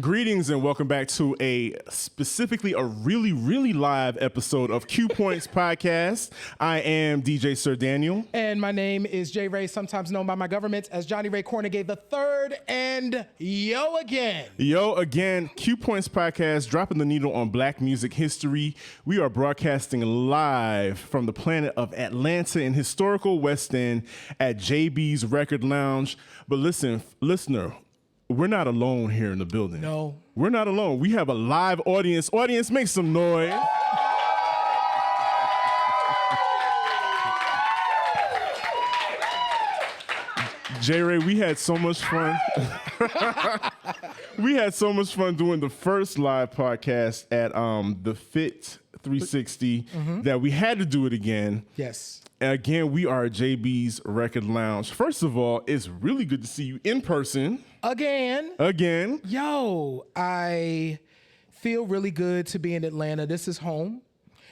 Greetings and welcome back to a really live episode of Q Points Podcast. I am DJ Sir Daniel. And my name is J. Ray, sometimes known by my government as Johnny Ray Cornegay III. And yo again, Q Points Podcast, dropping the needle on Black music history. We are broadcasting live from the planet of Atlanta in historical West End at JB's Record Lounge. But listen, listener, we're not alone here in the building. No. We're not alone. We have a live audience. Audience, make some noise. J-Ray, we had so much fun. We had so much fun doing the first live podcast at the Fit 360 that we had to do it again. Yes. Again, we are at JB's Record Lounge. First of all, it's really good to see you in person. Again. Yo, I feel really good to be in Atlanta. This is home.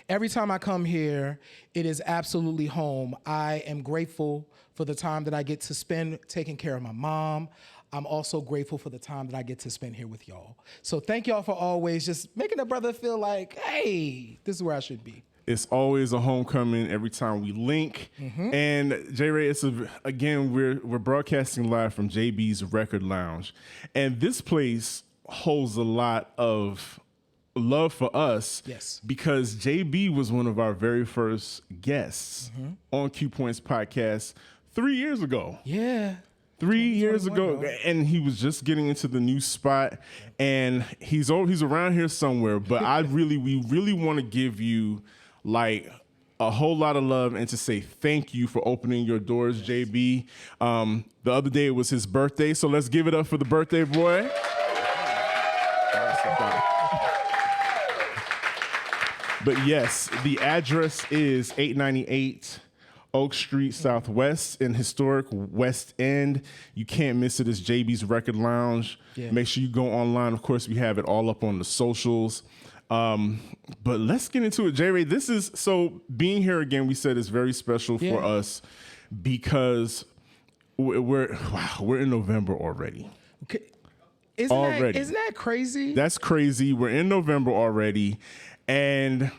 Every time I come here, it is absolutely home. I am grateful for the time that I get to spend taking care of my mom. I'm also grateful for the time that I get to spend here with y'all. So thank y'all for always just making a brother feel like, hey, this is where I should be. It's always a homecoming every time we link. And J-Ray, again, we're broadcasting live from JB's Record Lounge. And this place holds a lot of love for us. Yes. Because JB was one of our very first guests on Q Points Podcast 3 years ago. Yeah. 3 years ago, and he was just getting into the new spot, and he's around here somewhere. But we really want to give you like a whole lot of love and to say thank you for opening your doors, JB. The other day it was his birthday, so let's give it up for the birthday boy. But yes, the address is 898 Oak Street Southwest in historic West End. You can't miss it. It's JB's Record Lounge. Yeah. Make sure you go online. Of course, we have it all up on the socials. But let's get into it. J-Ray, being here again, we said is very special for us because we're in November already. Okay. Isn't that crazy? That's crazy. We're in November already. And,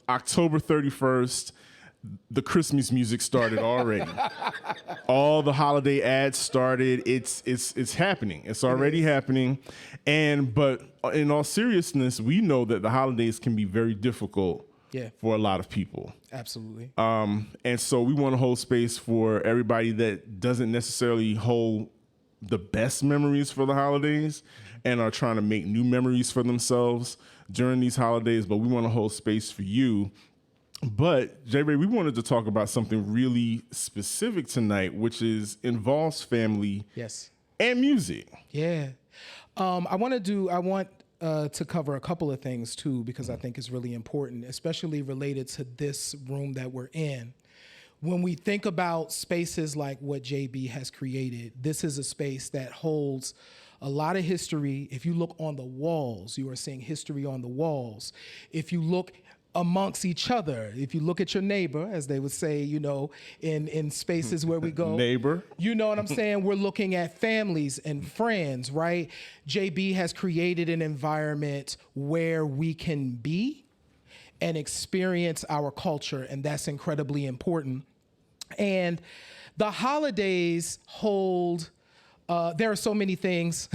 October 31st, the Christmas music started already. All the holiday ads started. It's happening. It's already happening. But in all seriousness, we know that the holidays can be very difficult for a lot of people. Absolutely. And so we want to hold space for everybody that doesn't necessarily hold the best memories for the holidays and are trying to make new memories for themselves during these holidays. But we want to hold space for you. But, J-Ray, we wanted to talk about something really specific tonight, which involves family and music. Yeah. I want to cover a couple of things, too, because I think it's really important, especially related to this room that we're in. When we think about spaces like what JB has created, this is a space that holds a lot of history. If you look on the walls, you are seeing history on the walls. If you look amongst each other, if you look at your neighbor, as they would say, in spaces where we go. Neighbor. You know what I'm saying? We're looking at families and friends, right? JB has created an environment where we can be and experience our culture, and that's incredibly important. And the holidays hold, there are so many things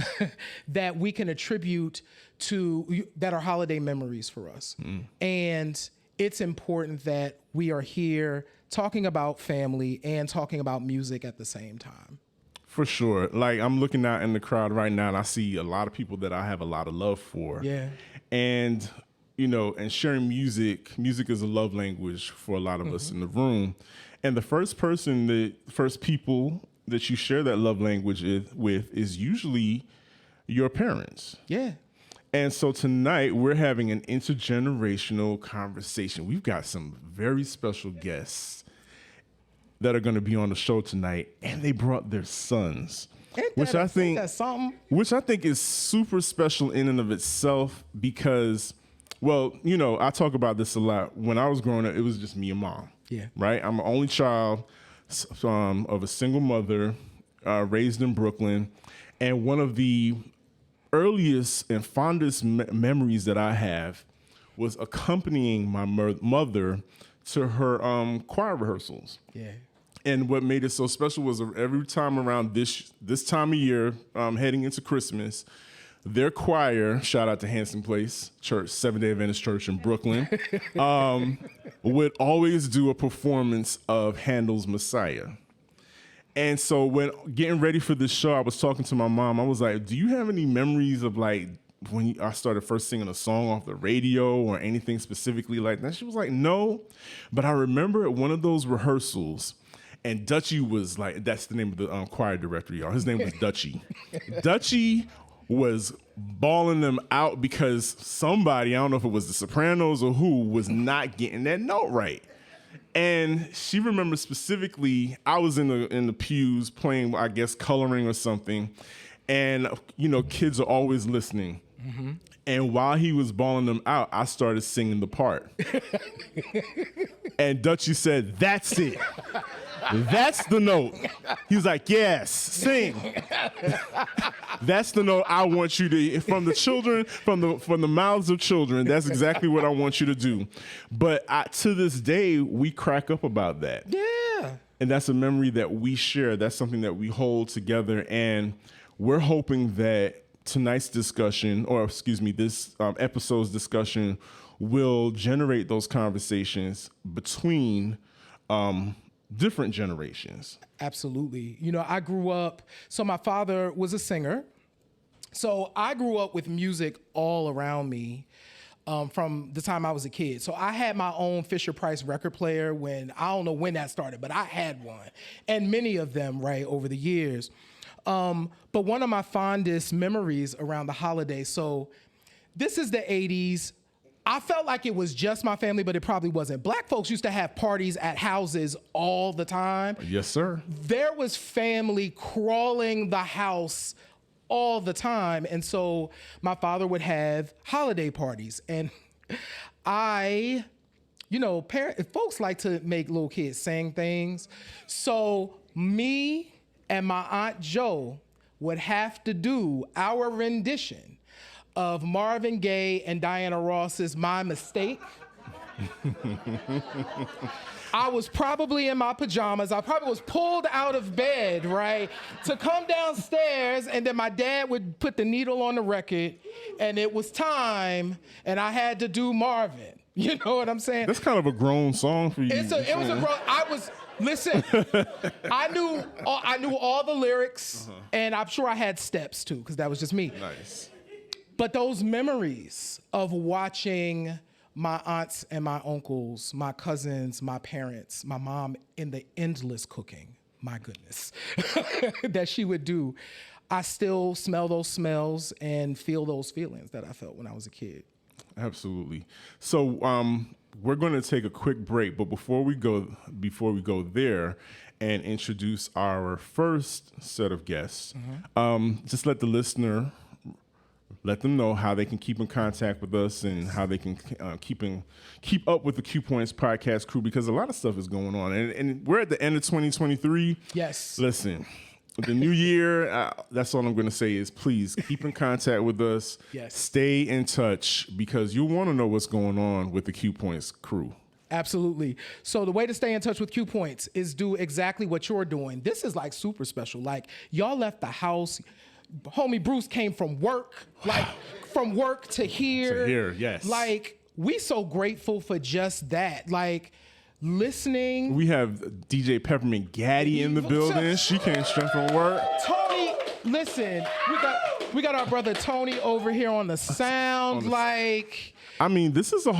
that we can attribute to that are holiday memories for us. And it's important that we are here talking about family and talking about music at the same time. For sure. Like, I'm looking out in the crowd right now and I see a lot of people that I have a lot of love for. Yeah. And, and sharing music is a love language for a lot of us in the room. And the first people that you share that love language with is usually your parents. Yeah. And so tonight we're having an intergenerational conversation. We've got some very special guests that are going to be on the show tonight, and they brought their sons, which I think is super special in and of itself because, I talk about this a lot. When I was growing up, it was just me and mom. Yeah. Right? I'm the only child of a single mother, raised in Brooklyn, and one of the earliest and fondest memories that I have was accompanying my mother to her choir rehearsals. Yeah. And what made it so special was every time around this time of year, heading into Christmas, their choir, shout out to Hanson Place Church, Seventh-day Adventist Church in Brooklyn, would always do a performance of Handel's Messiah. And so when getting ready for this show, I was talking to my mom. I was like, do you have any memories of like when I started first singing a song off the radio or anything specifically like that? She was like, no. But I remember at one of those rehearsals, and Dutchie was like, that's the name of the choir director, y'all. His name was Dutchie. Dutchie was bawling them out because somebody, I don't know if it was the Sopranos or who, was not getting that note right. And she remembers specifically, I was in the pews playing, I guess, coloring or something. And, you know, kids are always listening. Mm-hmm. And while he was bawling them out, I started singing the part. And Dutchie said, that's it. That's the note. He was like, yes, sing. That's the note I want you to, from the children, from the mouths of children, that's exactly what I want you to do. But to this day, we crack up about that. Yeah. And that's a memory that we share. That's something that we hold together. And we're hoping that tonight's discussion, or excuse me, this episode's discussion will generate those conversations between different generations. Absolutely. You know, I grew up, so my father was a singer. So I grew up with music all around me from the time I was a kid. So I had my own Fisher-Price record player I don't know when that started, but I had one. And many of them, right, over the years. But one of my fondest memories around the holidays, so this is the 80s. I felt like it was just my family, but it probably wasn't. Black folks used to have parties at houses all the time. Yes, sir. There was family crawling the house all the time. And so my father would have holiday parties. And folks like to make little kids sing things. So me and my Aunt Jo would have to do our rendition of Marvin Gaye and Diana Ross's My Mistake. I was probably in my pajamas. I probably was pulled out of bed, right, to come downstairs, and then my dad would put the needle on the record, and it was time, and I had to do Marvin. You know what I'm saying? That's kind of a grown song for you. It was a grown. Listen, I knew all the lyrics, and I'm sure I had steps too, because that was just me. Nice. But those memories of watching my aunts and my uncles, my cousins, my parents, my mom in the endless cooking, my goodness, that she would do, I still smell those smells and feel those feelings that I felt when I was a kid. Absolutely. So we're going to take a quick break, but before we go there and introduce our first set of guests, just let them know how they can keep in contact with us and how they can keep up with the Q Points podcast crew, because a lot of stuff is going on. And we're at the end of 2023. Yes. Listen, the new year, that's all I'm going to say is please keep in contact with us. Yes. Stay in touch, because you'll want to know what's going on with the Q Points crew. Absolutely. So the way to stay in touch with Q Points is do exactly what you're doing. This is like super special. Like, y'all left the house. Homie Bruce came from work, like from work to here. To here, yes. Like, we so grateful for just that. Like, listening. We have DJ Peppermint Gaddy in the building. She came straight from work. Tony, listen, we got our brother Tony over here on the sound. I mean, this is a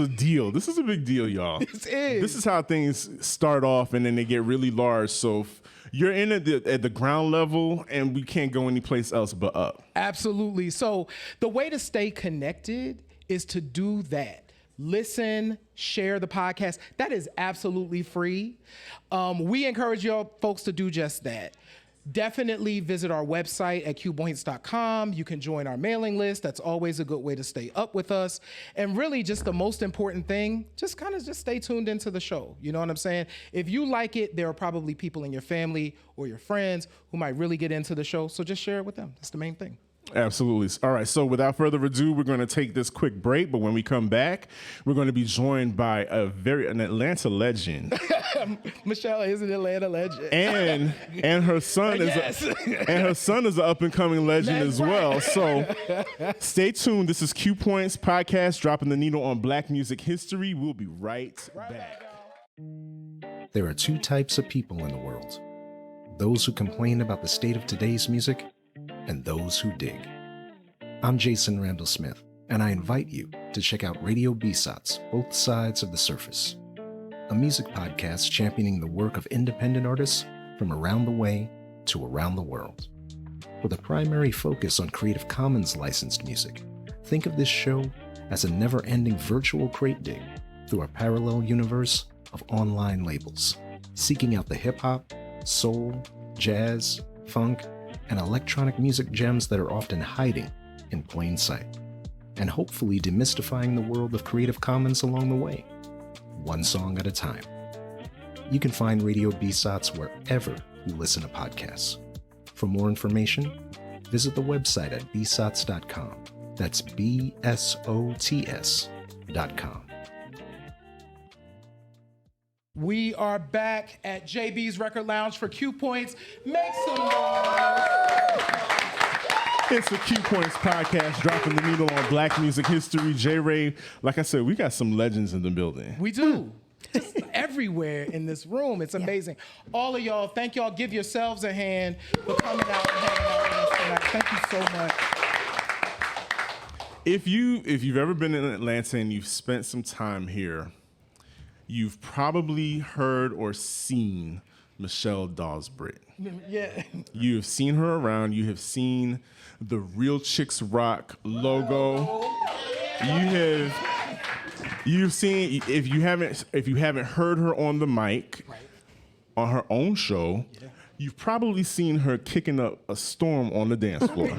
deal. This is a big deal, y'all. This is how things start off, and then they get really large. So you're in at the ground level, and we can't go anyplace else but up. Absolutely. So the way to stay connected is to do that. Listen, share the podcast. That is absolutely free. We encourage y'all folks to do just that. Definitely visit our website at qpoints.com. You can join our mailing list. That's always a good way to stay up with us. And really, just the most important thing, just stay tuned into the show. You know what I'm saying? If you like it, there are probably people in your family or your friends who might really get into the show. So just share it with them. That's the main thing. Absolutely. All right. So without further ado, we're going to take this quick break. But when we come back, we're going to be joined by an Atlanta legend. Michelle is an Atlanta legend. And her son is an up and coming legend as well. So stay tuned. This is Q Points Podcast, dropping the needle on Black music history. We'll be right back. There are two types of people in the world: those who complain about the state of today's music and those who dig. I'm Jason Randall Smith, and I invite you to check out Radio BSOTS, Both Sides of the Surface, a music podcast championing the work of independent artists from around the way to around the world. With a primary focus on Creative Commons licensed music, think of this show as a never-ending virtual crate dig through a parallel universe of online labels, seeking out the hip-hop, soul, jazz, funk, and electronic music gems that are often hiding in plain sight, and hopefully demystifying the world of Creative Commons along the way, one song at a time. You can find Radio BSOTS wherever you listen to podcasts. For more information, visit the website at bsots.com. That's BSOTS.com. We are back at JB's Record Lounge for Q Points. Make some noise. It's the Q Points Podcast, dropping the needle on Black music history. J-Ray, like I said, we got some legends in the building. We do. Just everywhere in this room. It's amazing. All of y'all, thank y'all. Give yourselves a hand for coming out and hanging out with us tonight. Thank you so much. If you've ever been in Atlanta and you've spent some time here, you've probably heard or seen Michelle Dawes-Britt. Yeah. You have seen her around. You have seen the Real Chicks Rock logo. You've seen, if you haven't heard her on the mic, Right. on her own show, you've probably seen her kicking up a storm on the dance floor.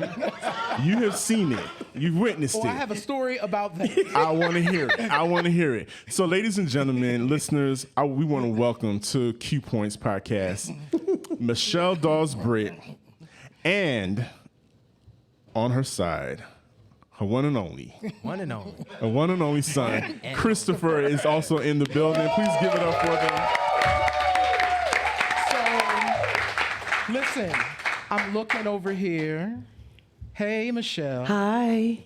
You have seen it. You've witnessed it. I have a story about that. I want to hear it. So, ladies and gentlemen, listeners, we want to welcome to Q Points Podcast, Michelle Dawes-Britt, and on her side, her one and only son, Christopher, is also in the building. Please give it up for them. So, listen, I'm looking over here. Hey, Michelle. Hi.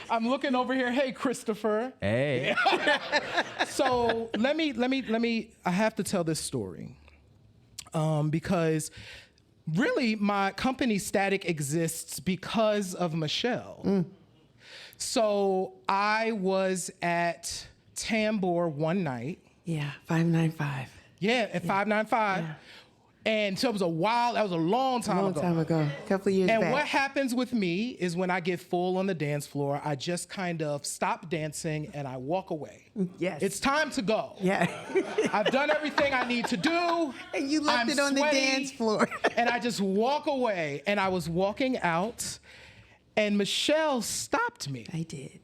I'm looking over here. Hey, Christopher. Hey. So let me, I have to tell this story. Because really my company Static exists because of Michelle. So I was at Tambor one night. Yeah, 595. Yeah, at 595. Yeah. And so that was a long time ago. A couple of years And back. what happens with me is when I get full on the dance floor, I just kind of stop dancing and I walk away. Yes. It's time to go. Yeah. I've done everything I need to do. And you left it on the dance floor. And I just walk away. And I was walking out and Michelle stopped me. I did.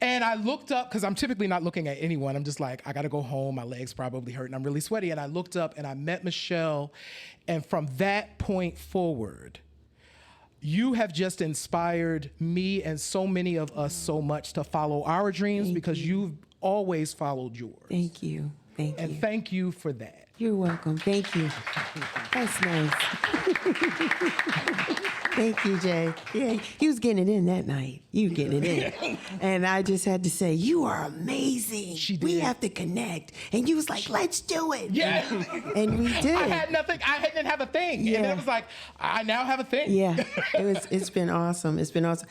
And I looked up, because I'm typically not looking at anyone. I'm just like, I got to go home. My legs probably hurt and I'm really sweaty. And I looked up and I met Michelle. And from that point forward, you have just inspired me and so many of us so much to follow our dreams because you've always followed yours. Thank you. Thank you. And thank you for that. You're welcome. Thank you. That's nice. Thank you, Jay. Yeah, he was getting it in that night. You were getting it in. And I just had to say, you are amazing. She did. We have to connect. And you was like, let's do it. Yeah. And we did. I had nothing. I didn't have a thing. Yeah. And it was like, I now have a thing. Yeah, it's been awesome. It's been awesome.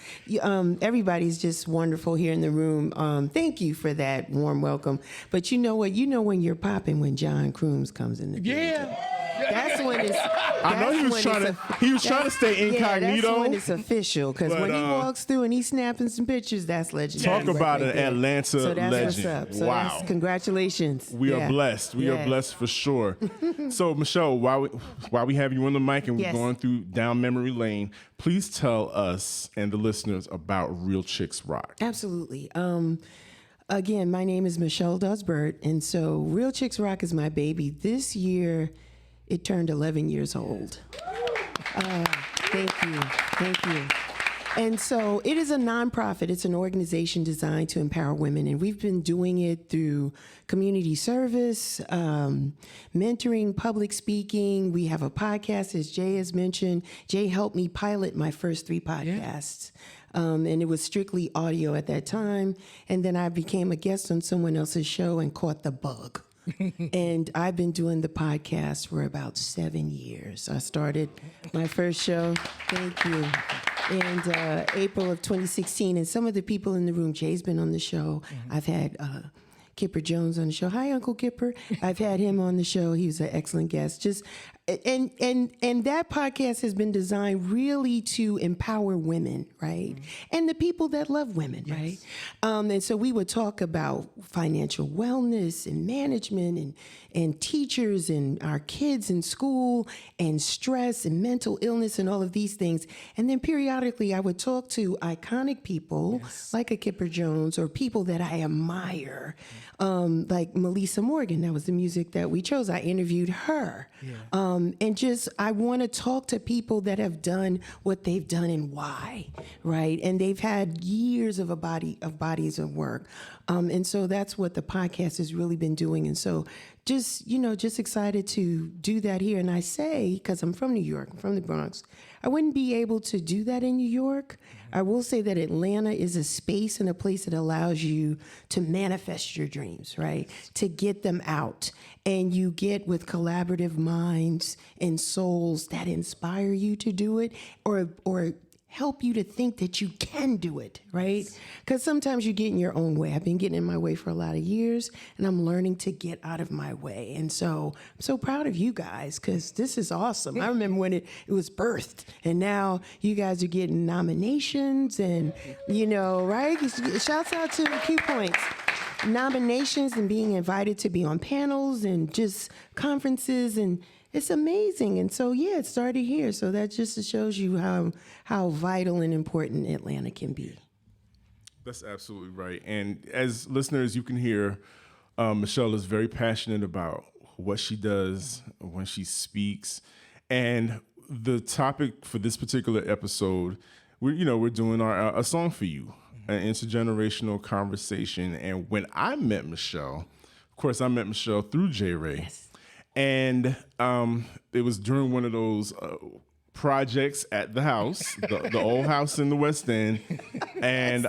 Everybody's just wonderful here in the room. Thank you for that warm welcome. But you know what? You know when you're popping when John Crooms comes in the building. Yeah. That's when it's. I know he was trying to stay incognito. That's when it's official. Because when he But, walks through and he's snapping some pictures, that's legendary. Talk about an there. Atlanta so that's legend. What's up. So Wow. that's, congratulations. We are blessed. We are blessed for sure. So, Michelle, while we have you on the mic and we're Yes. going through down memory lane, please tell us and the listeners about Real Chicks Rock. Absolutely. Again, my name is Michelle Dawes-Britt, and so Real Chicks Rock is my baby. This year, it turned 11 years old. Thank you. Thank you. And so it is a nonprofit. It's an organization designed to empower women. And we've been doing it through community service, mentoring, public speaking. We have a podcast, as Jay has mentioned. Jay helped me pilot my first 3 podcasts. And it was strictly audio at that time. And then I became a guest on someone else's show and caught the bug. And I've been doing the podcast for about 7 years. I started my first show, thank you, in April of 2016. And some of the people in the room, Jay's been on the show. I've had Kipper Jones on the show. Hi, Uncle Kipper. I've had him on the show. He was an excellent guest. And that podcast has been designed really to empower women, right? And the people that love women, right? And so we would talk about financial wellness and management and teachers and our kids in school and stress and mental illness and all of these things. And then periodically I would talk to iconic people like a Kipper Jones or people that I admire, like Melissa Morgan. That was the music that we chose. I interviewed her. And just, I want to talk to people that have done what they've done and why, right? And they've had years of bodies of work. And so that's what the podcast has really been doing. And so just excited to do that here. And I say, because I'm from New York, I'm from the Bronx, I wouldn't be able to do that in New York. I will say that Atlanta is a space and a place that allows you to manifest your dreams, right? To get them out. And you get with collaborative minds and souls that inspire you to do it or help you to think that you can do it, right? Because sometimes you get in your own way. I've been getting in my way for a lot of years, and I'm learning to get out of my way. And so I'm so proud of you guys, because this is awesome. I remember when it was birthed, and now you guys are getting nominations and, right? Shouts out to Q Points. Nominations and being invited to be on panels and just conferences, and it's amazing. And so, it started here. So that just shows you how vital and important Atlanta can be. That's absolutely right. And as listeners, you can hear Michelle is very passionate about what she does when she speaks. And the topic for this particular episode, we're doing a song for you, an intergenerational conversation. And when I met Michelle, of course, I met Michelle through J. Ray. Yes. And it was during one of those projects at the house, the old house in the West End, and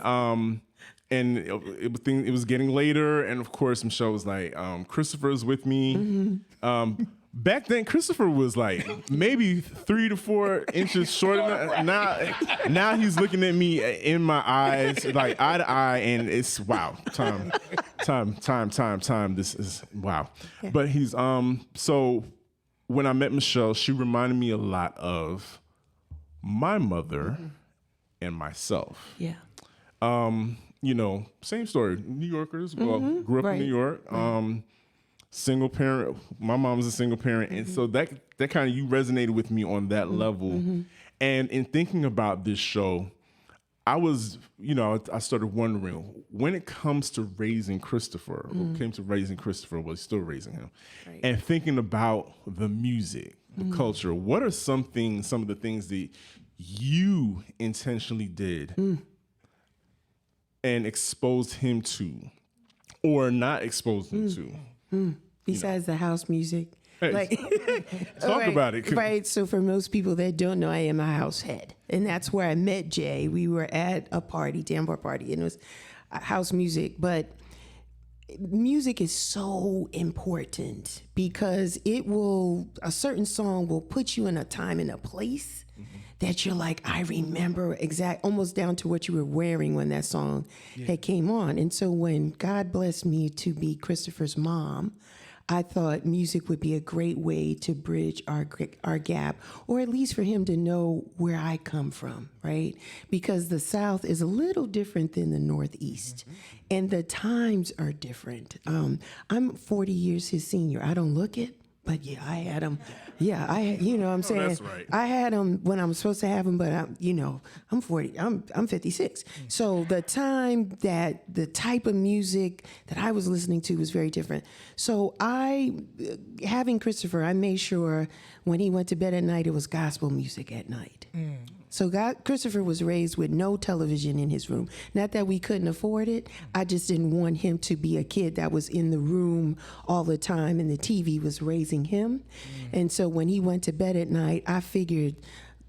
it was getting later, and of course Michelle was like, "Christopher's with me." Back then, Christopher was like maybe 3 to 4 inches shorter. Now he's looking at me in my eyes, like eye to eye, and it's wow, time. This is wow. Yeah. But he's so when I met Michelle, she reminded me a lot of my mother and myself. Yeah. Same story. New Yorkers. Well, grew up in New York. Single parent. My mom was a single parent, and so that kind of, you resonated with me on that level. And in thinking about this show, I was, I started wondering, when it comes to raising Christopher, well, he's still raising him, right, and thinking about the music, the culture, what are some of the things that you intentionally did and exposed him to, or not exposed him to? Besides the house music. Hey, talk about it. Right. So for most people that don't know, I am a house head. And that's where I met Jay. We were at a party, Danbar party, and it was house music. But music is so important because a certain song will put you in a time and a place that you're like, I remember almost down to what you were wearing when that song had came on. And so when God blessed me to be Christopher's mom, I thought music would be a great way to bridge our gap, or at least for him to know where I come from, right? Because the South is a little different than the Northeast, and the times are different. I'm 40 years his senior. I don't look it, but I had him. Yeah, I'm saying, that's right. I had him when I'm supposed to have him, but I'm 40. I'm 56. So the type of music that I was listening to was very different. So having Christopher, I made sure when he went to bed at night, it was gospel music at night. So Christopher was raised with no television in his room. Not that we couldn't afford it. I just didn't want him to be a kid that was in the room all the time and the TV was raising him. And so when he went to bed at night, I figured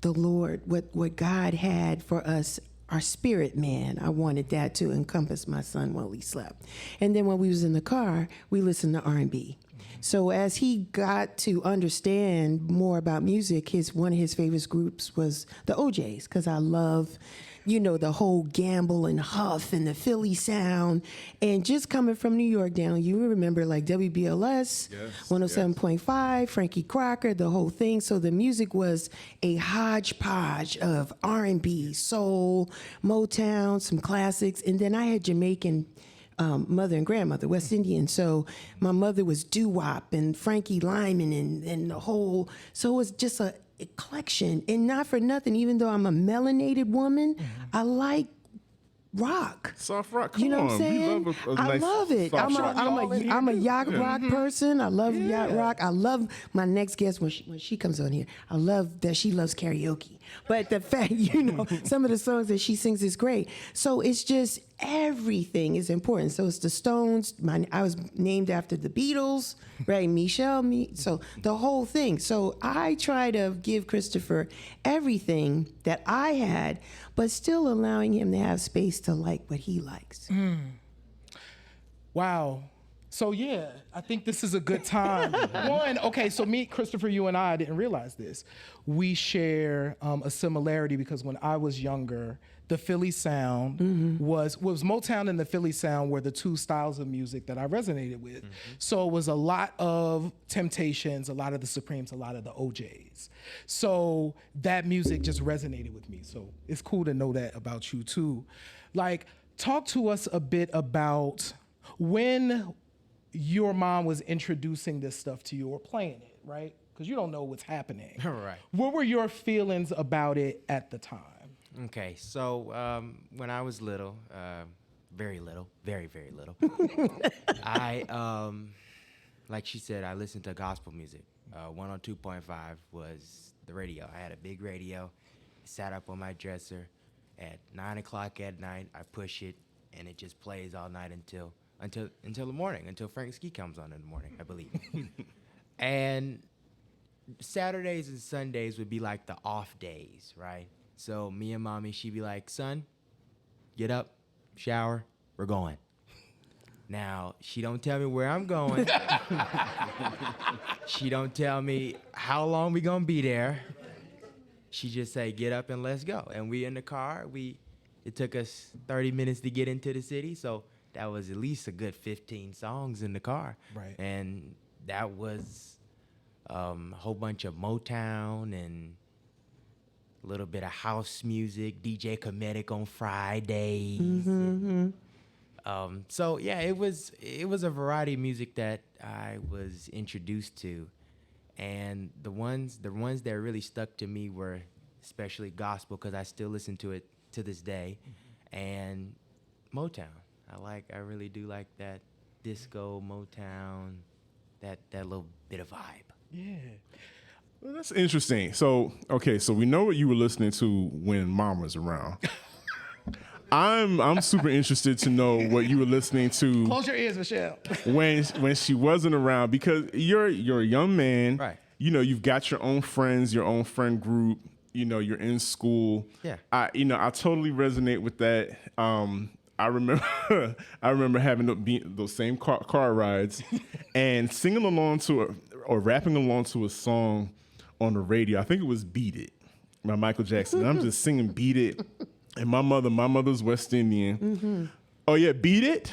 the Lord, what God had for us, our spirit man, I wanted that to encompass my son while he slept. And then when we was in the car, we listened to R&B. So as he got to understand more about music, one of his favorite groups was the OJs, because I love, the whole gamble and huff and the Philly sound. And just coming from New York down, you remember like WBLS, 107.5, Frankie Crocker, the whole thing. So the music was a hodgepodge of R&B, soul, Motown, some classics. And then I had Jamaican mother and grandmother, West Indian. So my mother was doo-wop and Frankie Lyman and the whole, so it was just a collection. And not for nothing, even though I'm a melanated woman, I like rock. Soft rock. You know Come what I'm on. We saying? love a I nice love it. soft rock. I'm a yacht rock person. I love yacht rock. I love my next guest when she comes on here. I love that she loves karaoke. But the fact, some of the songs that she sings is great. So it's just everything is important. So it's the Stones. I was named after the Beatles, right? So the whole thing. So I try to give Christopher everything that I had, but still allowing him to have space to like what he likes. Wow. So yeah, I think this is a good time. One, okay, so Christopher, you and I didn't realize this. We share a similarity because when I was younger, the Philly sound was Motown and the Philly sound were the two styles of music that I resonated with. So it was a lot of Temptations, a lot of the Supremes, a lot of the OJs. So that music just resonated with me. So it's cool to know that about you too. Like, talk to us a bit about when your mom was introducing this stuff to you or playing it, right? Because you don't know what's happening. Right. What were your feelings about it at the time? Okay, so when I was little, very little, very, very little, I, like she said, I listened to gospel music. 102.5 was the radio. I had a big radio, sat up on my dresser. At 9 o'clock at night, I push it, and it just plays all night until the morning, until Frank Ski comes on in the morning, I believe. And Saturdays and Sundays would be like the off days, right? So me and mommy, she'd be like, son, get up, shower, we're going. Now, she don't tell me where I'm going. She don't tell me how long we gonna be there. She just say, get up and let's go. And we in the car, it took us 30 minutes to get into the city, so that was at least a good 15 songs in the car. Right. And that was a whole bunch of Motown and a little bit of house music, DJ Comedic on Fridays. So yeah, it was a variety of music that I was introduced to, and the ones that really stuck to me were especially gospel, because I still listen to it to this day, and Motown. I really do like that disco Motown, that little bit of vibe. Yeah. Well, that's interesting. So we know what you were listening to when Mom was around. I'm super interested to know what you were listening to. Close your ears, Michelle. when she wasn't around, because you're a young man. Right. You've got your own friends, your own friend group. You're in school. Yeah. I totally resonate with that. I remember having those same car rides and singing along to or rapping along to a song on the radio. I think it was "Beat It" by Michael Jackson. And I'm just singing "Beat It," and my mother's West Indian. Oh yeah, beat it.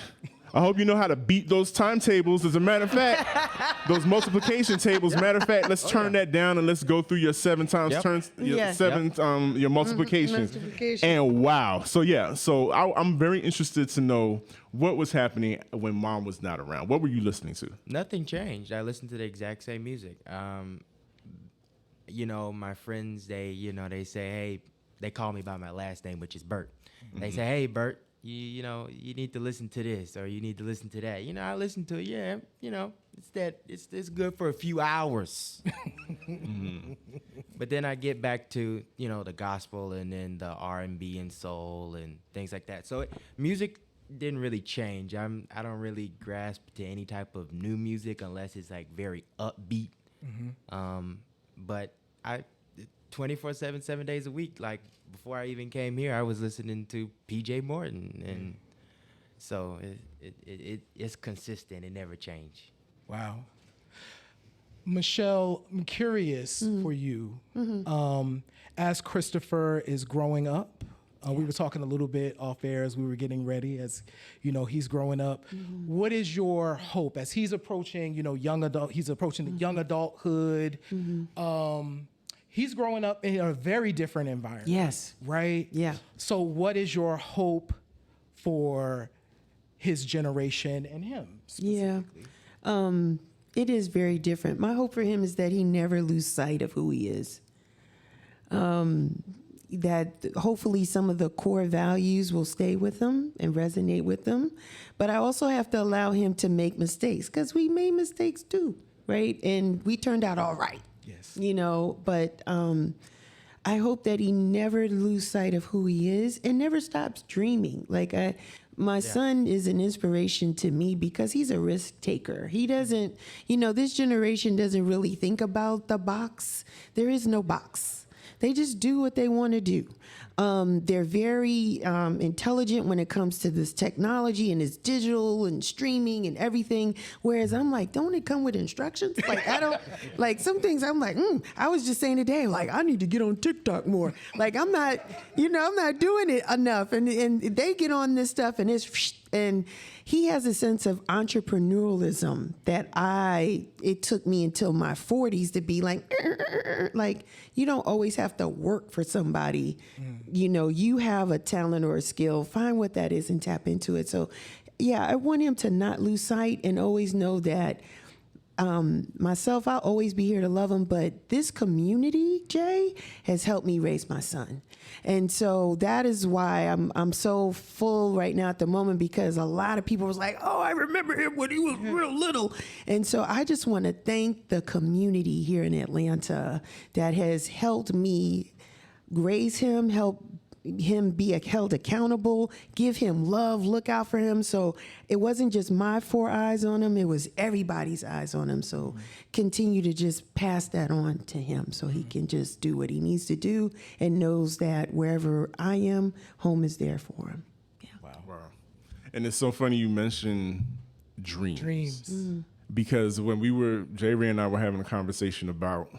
I hope you know how to beat those timetables. As a matter of fact, those multiplication tables. Matter of fact, let's turn that down and let's go through your 7 times turns, your multiplications. And wow. So I'm very interested to know what was happening when Mom was not around. What were you listening to? Nothing changed. I listened to the exact same music. My friends, they say, hey, they call me by my last name, which is Bert. They say, hey, Bert, you know, you need to listen to this or you need to listen to that. You know, I listen to it. Yeah, you know, it's good for a few hours. But then I get back to, you know, the gospel and then the R&B and soul and things like that. So music didn't really change. I don't really grasp to any type of new music unless it's like very upbeat. But I 24/7, 7 days a week, like before I even came here, I was listening to PJ Morton, and so it's consistent. It never changed. Wow. Michelle, I'm curious for you. As Christopher is growing up, we were talking a little bit off air as we were getting ready, as you know, he's growing up. What is your hope as he's approaching, you know, he's approaching the young adulthood. He's growing up in a very different environment. Yes. Right? Yeah. So what is your hope for his generation and him specifically? Yeah. It is very different. My hope for him is that he never lose sight of who he is. That hopefully some of the core values will stay with him and resonate with him. But I also have to allow him to make mistakes, because we made mistakes too, right? And we turned out all right. Yes. You know, but I hope that he never lose sight of who he is and never stops dreaming. Like my son is an inspiration to me because he's a risk taker. He doesn't, you know, this generation doesn't really think about the box. There is no box. They just do what they want to do. They're very intelligent when it comes to this technology and it's digital and streaming and everything. Whereas I'm like, don't it come with instructions? Like, I don't, like some things I'm like, I was just saying today, like, I need to get on TikTok more. Like, I'm not, you know, I'm not doing it enough. And they get on this stuff and and he has a sense of entrepreneurialism that it took me until my 40s to be like you don't always have to work for somebody. You know, you have a talent or a skill, find what that is and tap into it. So yeah, I want him to not lose sight and always know that myself, I'll always be here to love him, but this community, Jay, has helped me raise my son. And so that is why I'm so full right now at the moment, because a lot of people was like, oh, I remember him when he was real little. And so I just want to thank the community here in Atlanta that has helped me raise him, help him be held accountable, give him love, look out for him. So it wasn't just my 4 eyes on him, it was everybody's eyes on him. So continue to just pass that on to him so he can just do what he needs to do and knows that wherever I am, home is there for him. Yeah. Wow. And it's so funny you mentioned dreams. Because when J. Ray and I were having a conversation about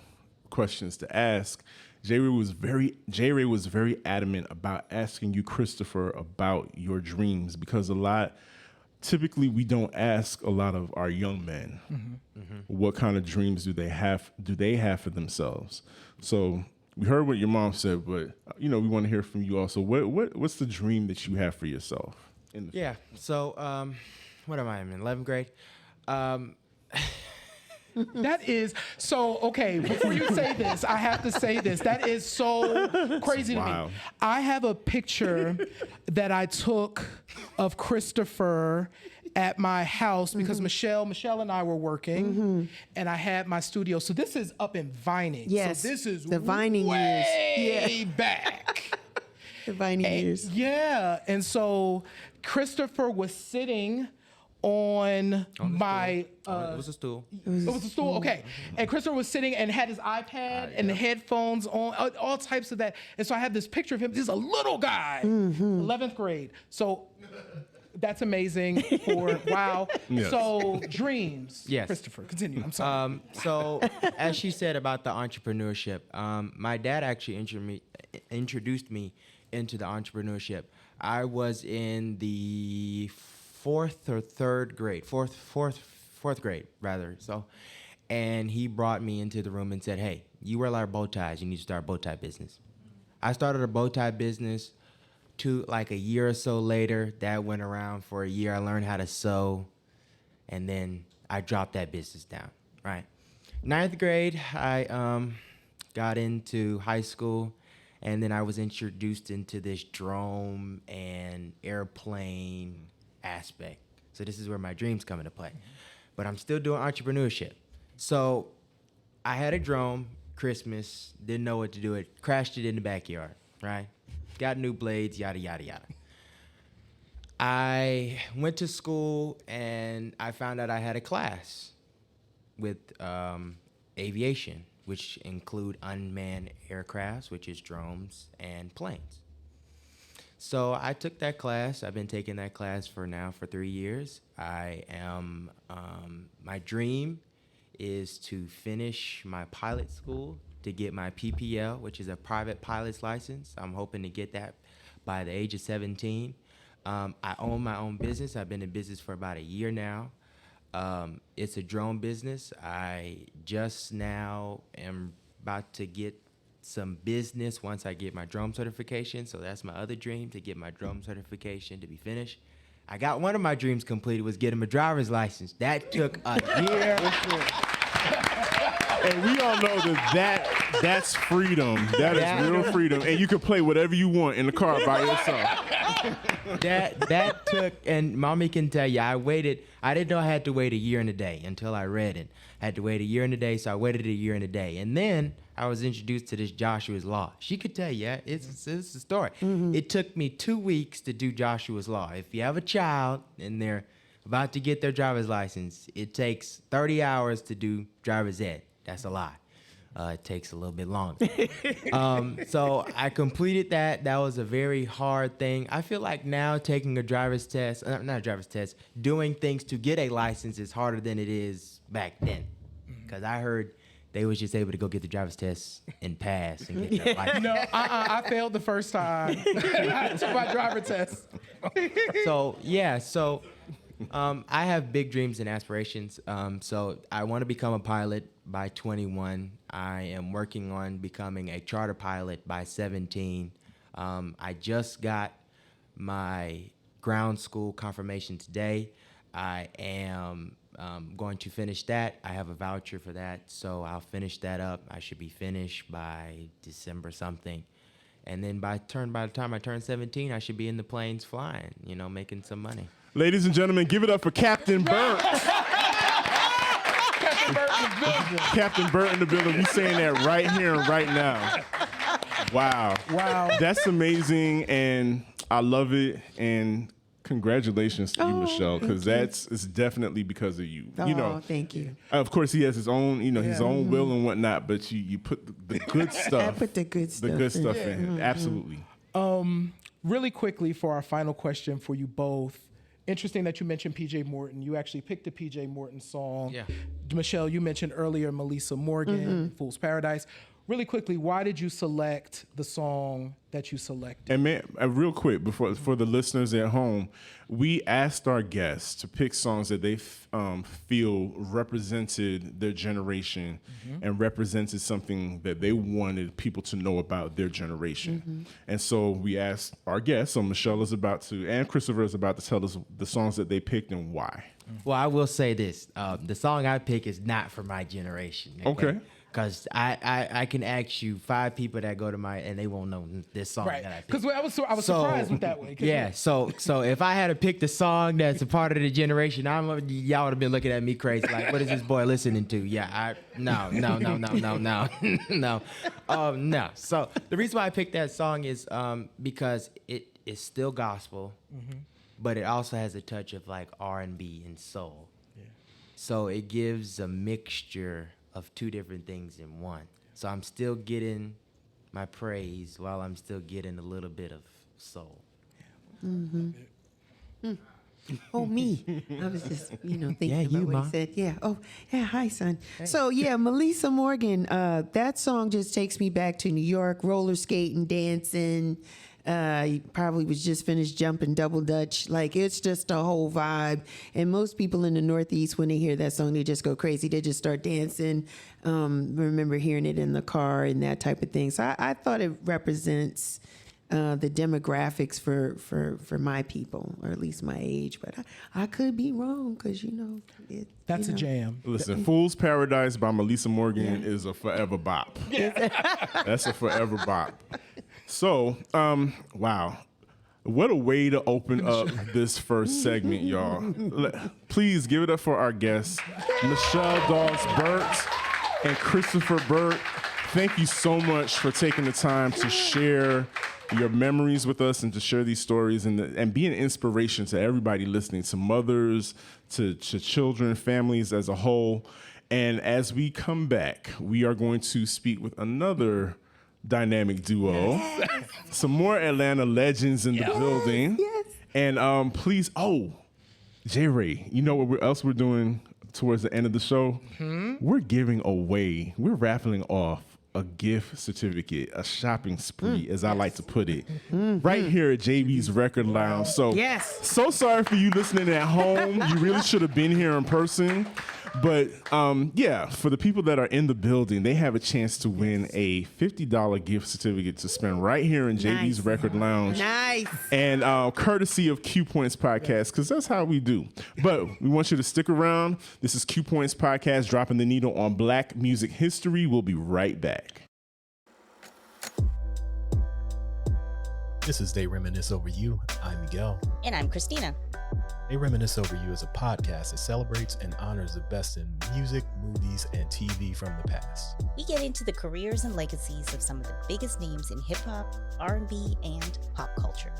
questions to ask, J. Ray was very adamant about asking you, Christopher, about your dreams, because typically we don't ask a lot of our young men what kind of dreams do they have for themselves. So we heard what your mom said, but you know, we want to hear from you also. What's the dream that you have for yourself? So what am I in 11th grade? That is so, okay, before you say this, I have to say this. That is so crazy to me. I have a picture that I took of Christopher at my house because Michelle and I were working, and I had my studio. So this is up in Vining. Yes, so this is the Vining way back. The Vining years. Yeah, and so Christopher was sitting on my it was a stool. It was a stool, okay. And Christopher was sitting and had his iPad and the headphones on, all types of that. And so I have this picture of him. This is a little guy, 11th grade. So that's amazing wow. Yes. So dreams. Yes. Christopher, continue. I'm sorry. So as she said about the entrepreneurship, my dad actually introduced me into the entrepreneurship. I was in the fourth grade rather. So, and he brought me into the room and said, "Hey, you wear a lot of bow ties. You need to start a bow tie business." I started a bow tie business. Like a year or so later, that went around for a year. I learned how to sew, and then I dropped that business down. Right, 9th grade, I got into high school, And then I was introduced into this drone and airplane aspect. So this is where my dreams come into play. But I'm still doing entrepreneurship. So I had a drone, Christmas, didn't know what to do it, crashed it in the backyard, right? Got new blades, yada, yada, yada. I went to school and I found out I had a class with aviation, which include unmanned aircrafts, which is drones and planes. So I took that class. I've been taking that class for 3 years. I am, my dream is to finish my pilot school to get my PPL, which is a private pilot's license. I'm hoping to get that by the age of 17. I own my own business. I've been in business for about a year now. It's a drone business. I just now am about to get some business once I get my drone certification. So that's my other dream, to get my drone certification to be finished. I got one of my dreams completed, was getting my driver's license. That took a year. And we all know that's freedom. That is real freedom. And you can play whatever you want in the car by yourself. That took, and mommy can tell you, I didn't know I had to wait a year and a day until I read it. I had to wait a year and a day, so I waited a year and a day. And then I was introduced to this Joshua's Law. She could tell you, it's a story. Mm-hmm. It took me 2 weeks to do Joshua's Law. If you have a child and they're about to get their driver's license, it takes 30 hours to do driver's ed. That's a lie. It takes a little bit longer. So I completed that. That was a very hard thing. I feel like now taking a driver's test, not a driver's test, doing things to get a license is harder than it is back then. Because I heard they was just able to go get the driver's test and pass and get their license. No, I failed the first time. I took my driver test. I have big dreams and aspirations. So I want to become a pilot by 21. I am working on becoming a charter pilot by 17. I just got my ground school confirmation today. I am going to finish that. I have a voucher for that, so I'll finish that up. I should be finished by December something. And then by the time I turn 17, I should be in the planes flying, making some money. Ladies and gentlemen, give it up for Captain Burt. Captain Burt in the building. We saying that right here and right now. Wow. That's amazing, and I love it. And congratulations to you, Michelle, because it's definitely because of you. Thank you. Of course, he has his own, his own will and whatnot, but you put the good stuff. I put the good stuff. The good stuff in. Absolutely. Really quickly for our final question for you both. Interesting that you mentioned P.J. Morton. You actually picked a P.J. Morton song. Yeah. Michelle, you mentioned earlier Melissa Morgan, Fool's Paradise. Really quickly, why did you select the song that you selected? And man, real quick, for the listeners at home, we asked our guests to pick songs that they feel represented their generation and represented something that they wanted people to know about their generation. And so we asked our guests, so Michelle is about to, and Christopher is about to tell us the songs that they picked and why. Well, I will say this. The song I pick is not for my generation. Okay. Because I can ask you 5 people that go to and they won't know this song that I picked. Because I was surprised with that way. Yeah, so if I had to pick the song that's a part of the generation, y'all would have been looking at me crazy, like, what is this boy listening to? Yeah, no. No. So the reason why I picked that song is because it is still gospel, but it also has a touch of like R&B and soul. Yeah. So it gives a mixture of 2 different things in one. So I'm still getting my praise while I'm still getting a little bit of soul. Oh, me. I was just, thinking about you, what Ma. he said. Yeah. Oh, yeah. Hi, son. Hey. So, yeah, Melissa Morgan, that song just takes me back to New York, roller skating, dancing. He probably was just finished jumping double dutch. Like, it's just a whole vibe. And most people in the Northeast, when they hear that song, they just go crazy. They just start dancing. Remember hearing it in the car and that type of thing. So I thought it represents the demographics for my people, or at least my age. But I could be wrong because, that's a jam. Listen, Fool's Paradise by Melissa Morgan is a forever bop. That's a forever bop. So, wow. What a way to open up this first segment, y'all. Please give it up for our guests, Michelle Dawes-Burt and Christopher Burt. Thank you so much for taking the time to share your memories with us and to share these stories and be an inspiration to everybody listening, to mothers, to children, families as a whole. And as we come back, we are going to speak with another dynamic duo, some more Atlanta legends in the building. Yes. And please, J. Ray, you know what else we're doing towards the end of the show? We're giving away, we're raffling off a gift certificate, a shopping spree, as I like to put it, right here at JB's Record Lounge. So, so sorry for you listening at home. You really should have been here in person. But for the people that are in the building, they have a chance to win a $50 gift certificate to spend right here in JB's Record Lounge. Nice. And courtesy of Q Points Podcast, because that's how we do. But we want you to stick around. This is Q Points Podcast, dropping the needle on Black music history. We'll be right back. This is They Reminisce Over You. I'm Miguel. And I'm Christina. They Reminisce Over You is a podcast that celebrates and honors the best in music, movies, and TV from the past. We get into the careers and legacies of some of the biggest names in hip-hop, R&B, and pop culture.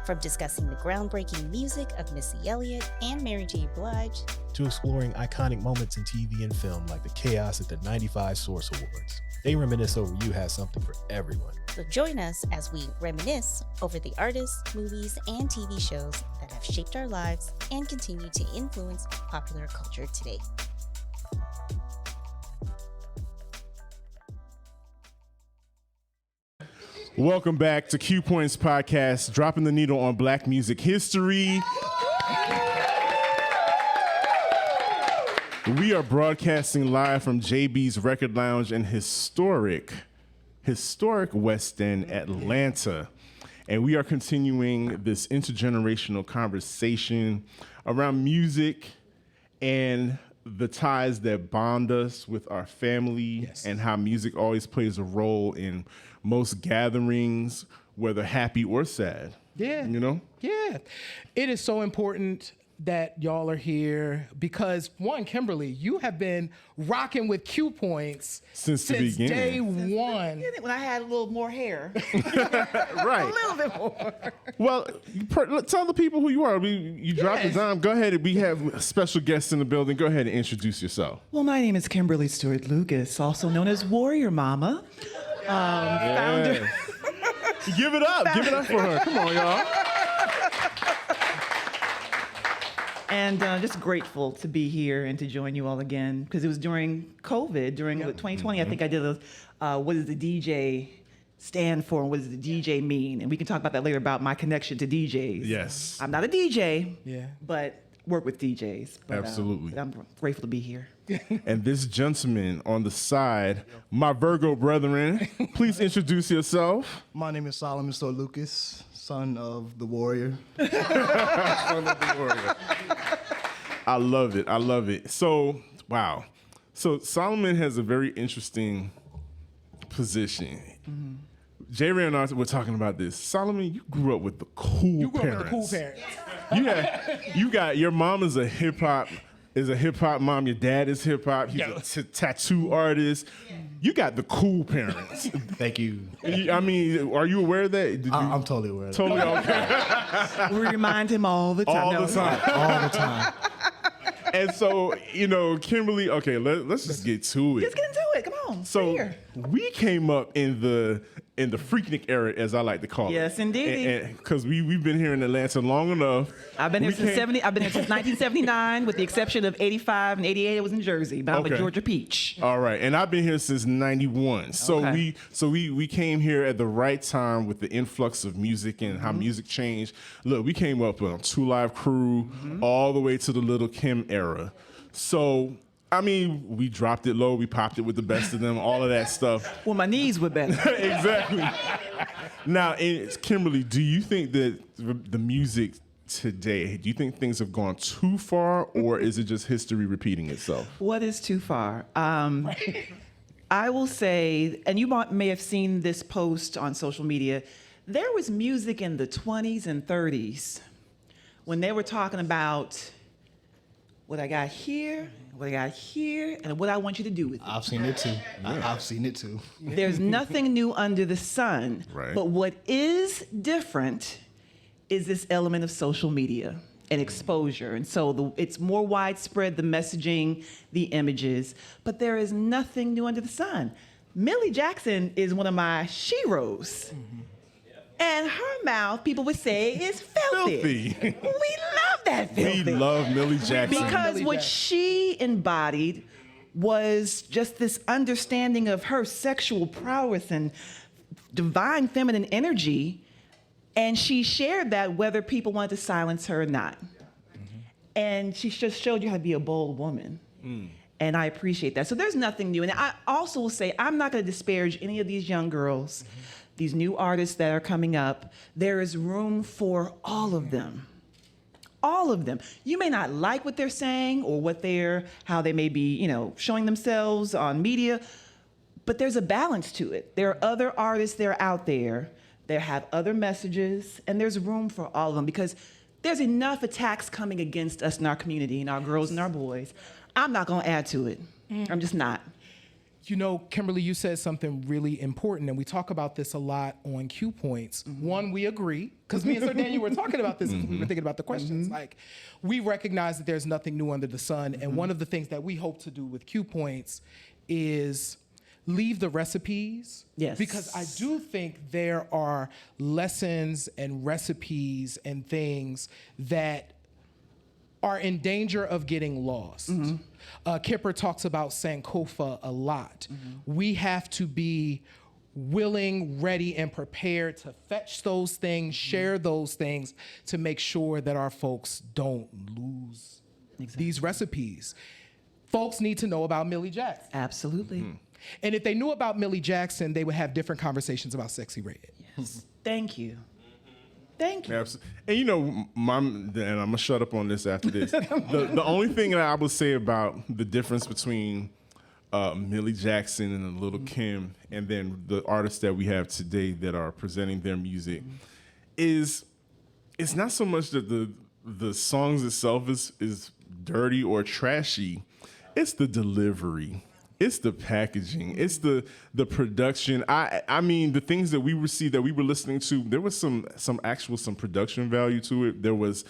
From discussing the groundbreaking music of Missy Elliott and Mary J. Blige, to exploring iconic moments in TV and film like the chaos at the 95 Source Awards. They Reminisce Over You has something for everyone. so join us as we reminisce over the artists, movies, and TV shows that have shaped our lives and continue to influence popular culture today. Welcome back to Q Points Podcast, dropping the needle on Black music history. We are broadcasting live from JB's Record Lounge in historic West End, Atlanta. And we are continuing this intergenerational conversation around music and the ties that bond us with our family, and how music always plays a role in most gatherings, whether happy or sad. Yeah. You know? Yeah. It is so important that y'all are here because, one, Kimberly, you have been rocking with Q Points Since the beginning. day one. When I had a little more hair. Right. A little bit more. Well, tell the people who you are. You dropped the dime. Go ahead. We have special guests in the building. Go ahead and introduce yourself. Well, my name is Kimberly Stewart Lucas, also known as Warrior Mama. Founder. Give it up. Give it up for her. Come on, y'all. And just grateful to be here and to join you all again, because it was during COVID, during 2020. I think I did a, what does the DJ stand for and what does the DJ mean? And we can talk about that later about my connection to DJs. Yes. I'm not a DJ, Yeah. but work with DJs. But, Absolutely. but I'm grateful to be here. And this gentleman on the side, my Virgo brethren, please introduce yourself. My name is Solomon Stewart Lucas, son of the Warrior. I love it. I love it. So, wow. So Solomon has a very interesting position. Mm-hmm. J. Ray and I were talking about this. Solomon, you grew up with the cool You grew up parents. with the cool parents. You got your mom is a hip hop mom. Your dad is hip hop. He's a tattoo artist. You got the cool parents. Thank you. I mean, are you aware of that? Did I'm totally aware of that. Totally okay. We remind him all the time. All No, the time. All the time. And so, Kimberly, okay, let's just get to it. Let's get into it. Come on. So we're here. we came up in the Freaknik era, as I like to call it. Yes, indeed. Because we've been here in Atlanta long enough. I've been here since 1979, with the exception of 85 and 88. I was in Jersey, but I'm a Okay. Georgia peach. All right, and I've been here since '91. So Okay. we came here at the right time with the influx of music and how music changed. Look, we came up on 2 Live Crew all the way to the Little Kim era. So I mean, we dropped it low, we popped it with the best of them, all of that stuff. Well, my knees were better. Exactly. Now, Kimberly, do you think that the music today, do you think things have gone too far, or is it just history repeating itself? What is too far? I will say, and you may have seen this post on social media, there was music in the 20s and 30s when they were talking about what I got here, what I got here, and what I want you to do with it. I've seen it too. I've seen it too. There's nothing new under the sun. Right. But what is different is this element of social media and exposure. And so it's more widespread, the messaging, the images, but there is nothing new under the sun. Millie Jackson is one of my sheroes. And her mouth, people would say, is filthy. We love that filthy. We love Millie Jackson. Because what she embodied was just this understanding of her sexual prowess and divine feminine energy. And she shared that whether people wanted to silence her or not. And she just showed you how to be a bold woman. And I appreciate that. So there's nothing new. And I also will say, I'm not going to disparage any of these young girls, these new artists that are coming up. There is room for all of them. All of them. You may not like what they're saying or how they may be, showing themselves on media, but there's a balance to it. There are other artists that are out there that have other messages, and there's room for all of them because there's enough attacks coming against us in our community and our girls and our boys. I'm not going to add to it. I'm just not. Kimberly, you said something really important, and we talk about this a lot on Q Points. One, we agree, because me and Sir Danya were talking about this as we were thinking about the questions. Like, we recognize that there's nothing new under the sun, and one of the things that we hope to do with Q Points is leave the recipes. Yes. Because I do think there are lessons and recipes and things that are in danger of getting lost. Kipper talks about Sankofa a lot. We have to be willing, ready, and prepared to fetch those things, share those things, to make sure that our folks don't lose these recipes. Folks need to know about Millie Jackson. Absolutely. And if they knew about Millie Jackson, they would have different conversations about Sexy Red. Yes. Thank you. Thank you. And and I'm gonna shut up on this after this. The only thing that I would say about the difference between Millie Jackson and Little Kim and then the artists that we have today that are presenting their music is it's not so much that the songs itself is dirty or trashy, it's the delivery. It's the packaging. It's the production. I mean, the things that we received, that we were listening to, there was some production value to it. There was,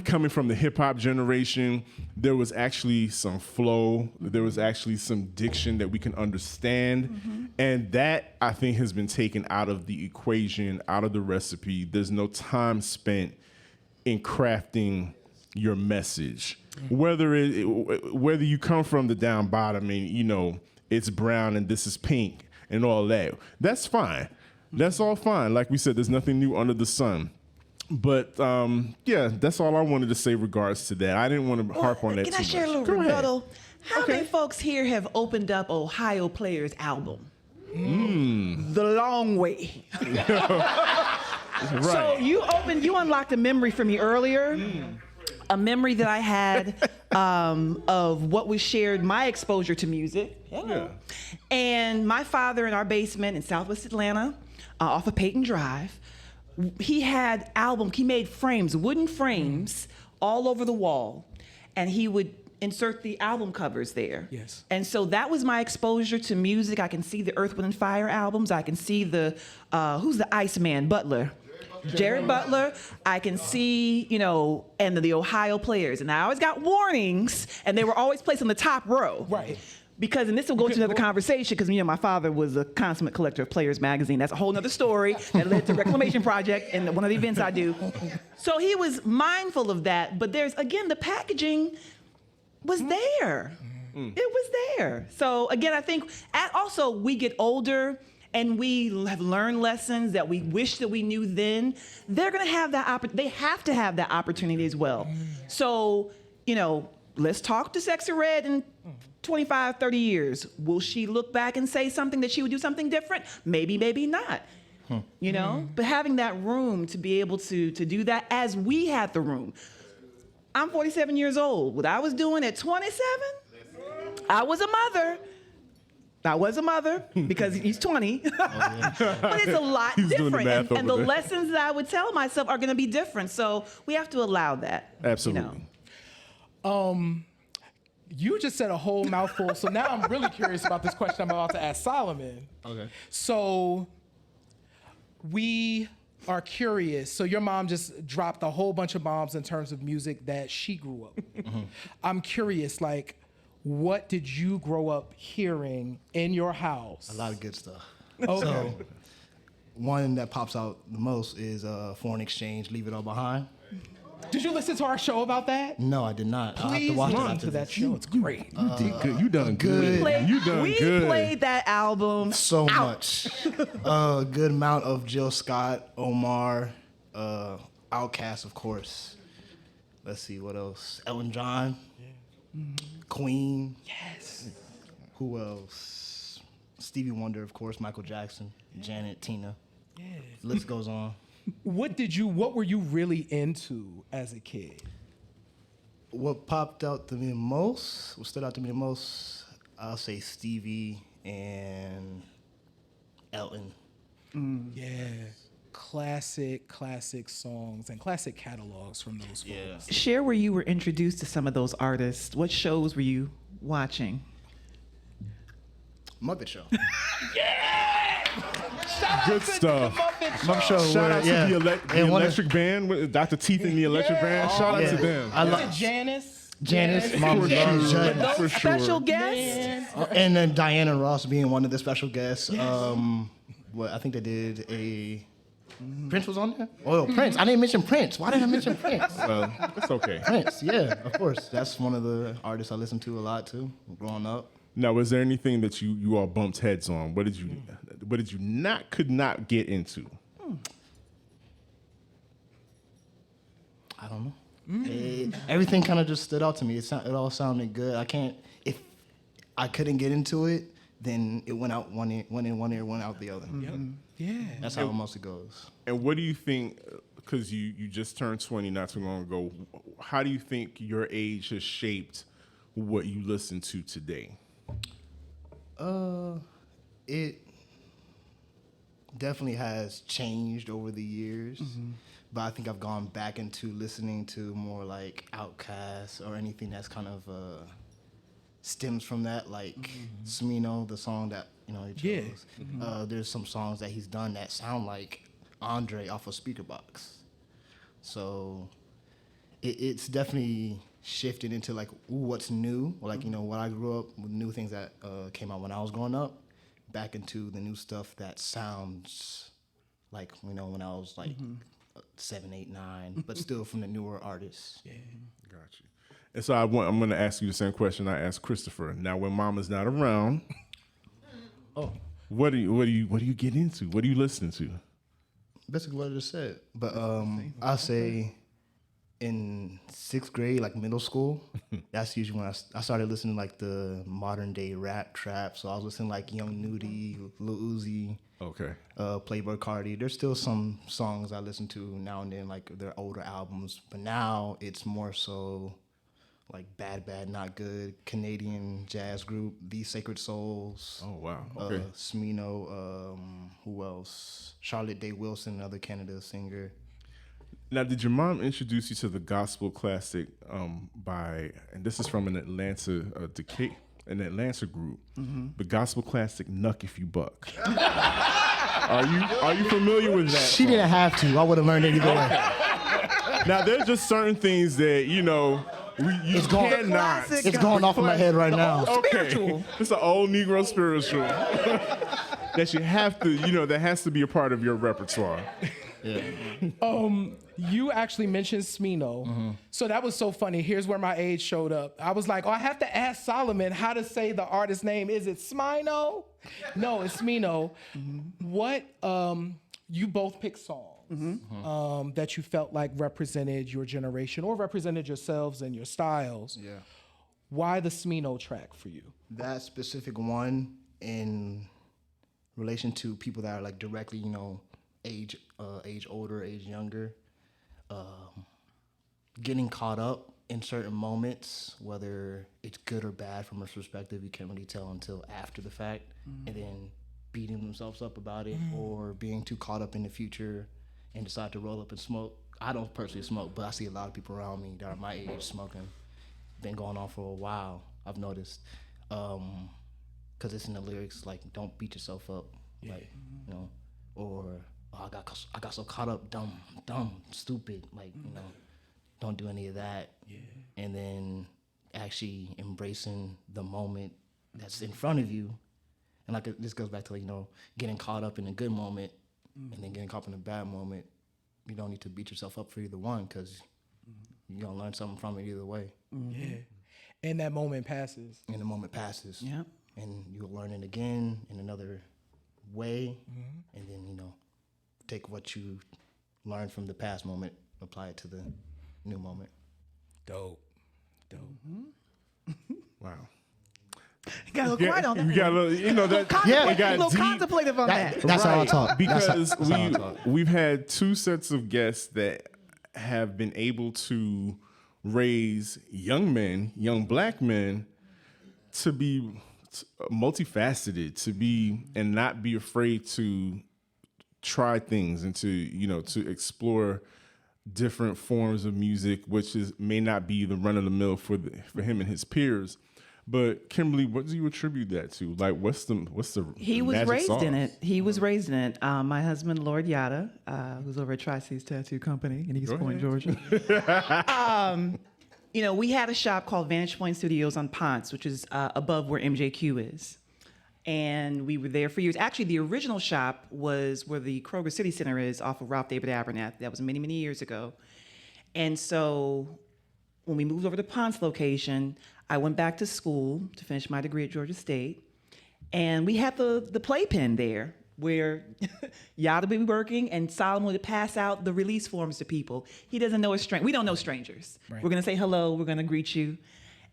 coming from the hip hop generation, there was actually some flow. There was actually some diction that we can understand. And that, I think, has been taken out of the equation, out of the recipe. There's no time spent in crafting your message. Whether you come from the down bottom and it's brown and this is pink and all that, that's fine. That's all fine. Like we said, there's nothing new under the sun. But that's all I wanted to say regards to that. I didn't want to harp on that too much. Can I share a little rebuttal? How many folks here have opened up Ohio Player's album? The Long Way. Right. So you unlocked a memory for me earlier. A memory that I had of what was shared, my exposure to music. Yeah. And my father in our basement in Southwest Atlanta, off of Peyton Drive, he made frames, wooden frames, all over the wall, and he would insert the album covers there. Yes. And so that was my exposure to music. I can see the Earth, Wind & Fire albums. I can see who's the Iceman, Butler? Jared Butler. I can see, and the Ohio Players. And I always got warnings, and they were always placed on the top row. Right. Because, and this will go to another conversation, because my father was a consummate collector of Players magazine. That's a whole nother story that led to Reclamation Project and one of the events I do. So he was mindful of that, but there's, again, the packaging was there. It was there. So again, I think also we get older and we have learned lessons that we wish that we knew then. They're gonna have that they have to have that opportunity as well. So, let's talk to Sexy Red in 25, 30 years. Will she look back and say something that she would do something different? Maybe, maybe not. But having that room to be able to do that as we had the room. I'm 47 years old. What I was doing at 27, I was a mother. I was a mother because he's 20, but it's a lot He's doing the different. math And the over there. lessons that I would tell myself are going to be different. So we have to allow that. Absolutely. You just said a whole mouthful, so now I'm really curious about this question I'm about to ask Solomon. Okay. So we are curious. So your mom just dropped a whole bunch of bombs in terms of music that she grew up with. I'm curious, like, what did you grow up hearing in your house? A lot of good stuff. Okay. So, one that pops out the most is Foreign Exchange, Leave It All Behind. Did you listen to our show about that? No, I did not. I'll have Please to watch it listen after to that this. show. It's great. You did good. You done good. good. You done We good. played that album So much. A good amount of Jill Scott, Omar, Outkast, of course. Let's see, what else? Ellen John, Queen. Yes. Who else? Stevie Wonder, of course, Michael Jackson, Janet, Tina. List goes on. What were you really into as a kid? What popped out to me the most, what stood out to me the most, I'll say Stevie and Elton. Yeah. Classic songs and classic catalogs from those folks. Share where you were introduced to some of those artists. What shows were you watching? Muppet Show. Good stuff. Muppet Show. Shout out to the And one of- Electric Band, with Dr. Teeth and the Electric Band. Shout out to them. I Was love it Janice? Janice, Mama For Janice, sure. Janice. Those For sure. special guests? And then Diana Ross being one of the special guests. What I think they did a Prince was on there. Oh, Prince! I didn't mention Prince. Why did I mention Prince? Well, it's okay. Prince, yeah, of course. That's one of the artists I listened to a lot too, growing up. Now, was there anything that you all bumped heads on? What did you could not get into? I don't know. Everything kind of just stood out to me. It all sounded good. If I couldn't get into it, then it went out one ear, went out the other. Yeah. That's how it mostly goes. And what do you think, because you just turned 20 not too long ago, how do you think your age has shaped what you listen to today? It definitely has changed over the years, but I think I've gone back into listening to more like Outkast or anything that's kind of stems from that, like Smino, the song that he chose. There's some songs that he's done that sound like Andre off of Speakerbox. So it's definitely shifted into like what's new, or like what I grew up with, new things that came out when I was growing up, back into the new stuff that sounds like when I was like 7, 8, 9, but still from the newer artists. Yeah, got you. And so I'm going to ask you the same question I asked Christopher. Now, when Mama's not around, what do you get into? What do you listen to? Basically what I just said. But I'll say in 6th grade, like middle school, that's usually when I started listening to like the modern day rap trap. So I was listening to like Young Nudie, Lil Uzi, Okay. Playboy Cardi. There's still some songs I listen to now and then, like their older albums. But now it's more so like Bad Bad Not Good, Canadian jazz group, The Sacred Souls. Oh, wow. Okay. Smino, who else? Charlotte Day Wilson, another Canada singer. Now, did your mom introduce you to the gospel classic and this is from an Atlanta group, the gospel classic "Nuck If You Buck"? Are you familiar with that? She didn't have to. I would have learned it either way. Now, there's just certain things that It's going off in my head right now. Okay, it's an old Negro spiritual that you have to, that has to be a part of your repertoire. You actually mentioned Smino. So that was so funny. Here's where my age showed up. I was like, I have to ask Solomon how to say the artist's name. Is it Smino? No, it's Smino. What, you both picked songs that you felt like represented your generation or represented yourselves and your styles. Yeah. Why the Smino track for you? That specific one in relation to people that are like directly, age older, age younger, getting caught up in certain moments, whether it's good or bad from a perspective, you can't really tell until after the fact, and then beating themselves up about it or being too caught up in the future and decide to roll up and smoke. I don't personally smoke, but I see a lot of people around me that are my age smoking. Been going on for a while, I've noticed. Because it's in the lyrics, like, don't beat yourself up, like, you know, or oh, I got so caught up, dumb, stupid, like, you know, don't do any of that. Yeah. And then actually embracing the moment that's in front of you. And like this goes back to, like, you know, getting caught up in a good moment and then getting caught up in a bad moment. You don't need to beat yourself up for either one, because you're going to learn something from it either way. Yeah. And that moment passes. And the moment passes. Yeah. And you'll learn it again in another way. And then, you know, take what you learned from the past moment, apply it to the new moment. Dope. Wow. You got a little quiet on that. You got a little, you know, that. Yeah, it got a little deep. contemplative on that. That's how I talk. Because That's how I talk. we've had two sets of guests that have been able to raise young men, young black men, to be multifaceted, to be and not be afraid to try things and to, you know, to explore different forms of music, which may not be the run of the mill for him and his peers. But Kimberly, what do you attribute that to? Like, what's the He was magic raised sauce? in it. He was raised in it. My husband, Lord Yada, who's over at Tri-Cities Tattoo Company in East Point, Georgia. You know, we had a shop called Vantage Point Studios on Ponce, which is above where MJQ is. And we were there for years. Actually, the original shop was where the Kroger City Center is off of Ralph David Abernathy. That was many, many years ago. And so when we moved over to Ponce location, I went back to school to finish my degree at Georgia State. And we had the playpen there where Yada would be working and Solomon would pass out the release forms to people. He doesn't know a stranger. We don't know strangers. Right. We're going to say hello. We're going to greet you.